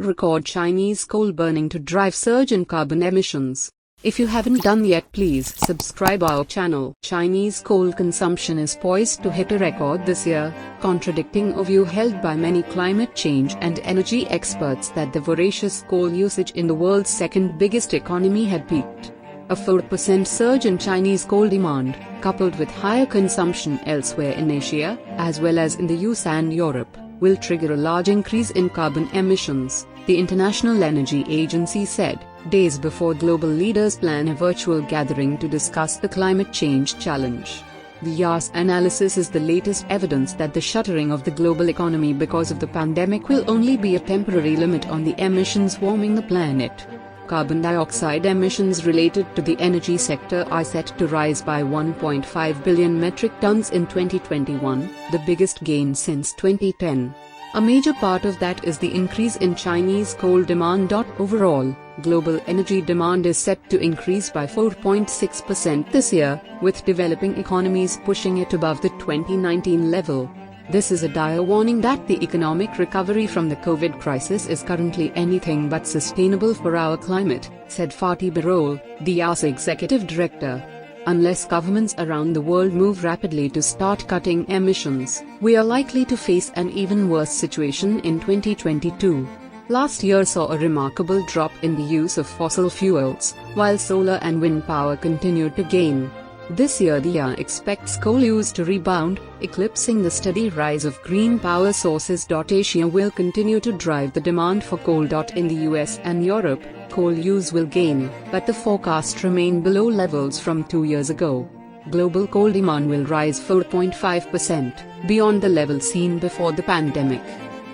Record Chinese coal burning to drive surge in carbon emissions. If you haven't done yet, please subscribe our channel. Chinese coal consumption is poised to hit a record this year, contradicting a view held by many climate change and energy experts that the voracious coal usage in the world's second biggest economy had peaked. A 4% surge in Chinese coal demand, coupled with higher consumption elsewhere in Asia, as well as in the US and Europe, will trigger a large increase in carbon emissions, the International Energy Agency said, days before global leaders plan a virtual gathering to discuss the climate change challenge. The year's analysis is the latest evidence that the shuttering of the global economy because of the pandemic will only be a temporary limit on the emissions warming the planet. Carbon dioxide emissions related to the energy sector are set to rise by 1.5 billion metric tons in 2021, the biggest gain since 2010. A major part of that is the increase in Chinese coal demand. Overall, global energy demand is set to increase by 4.6% this year, with developing economies pushing it above the 2019 level. This is a dire warning that the economic recovery from the COVID crisis is currently anything but sustainable for our climate, said Fatih Birol, the IAS executive director. Unless governments around the world move rapidly to start cutting emissions, we are likely to face an even worse situation in 2022. Last year saw a remarkable drop in the use of fossil fuels, while solar and wind power continued to gain. This year the IAS expects coal use to rebound, eclipsing the steady rise of green power sources. Asia will continue to drive the demand for coal. In the US and Europe, coal use will gain, but the forecast remain below levels from 2 years ago. Global coal demand will rise 4.5%, beyond the level seen before the pandemic.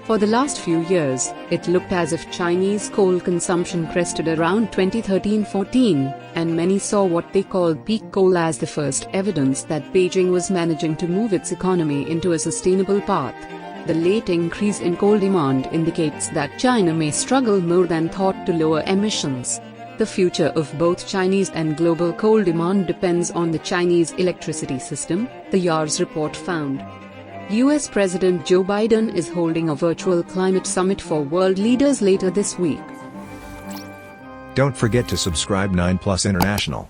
For the last few years, it looked as if Chinese coal consumption crested around 2013-14, and many saw what they called peak coal as the first evidence that Beijing was managing to move its economy into a sustainable path. The late increase in coal demand indicates that China may struggle more than thought to lower emissions. The future of both Chinese and global coal demand depends on the Chinese electricity system, the IAS report found. US President Joe Biden is holding a virtual climate summit for world leaders later this week. Don't forget to subscribe 9plus International.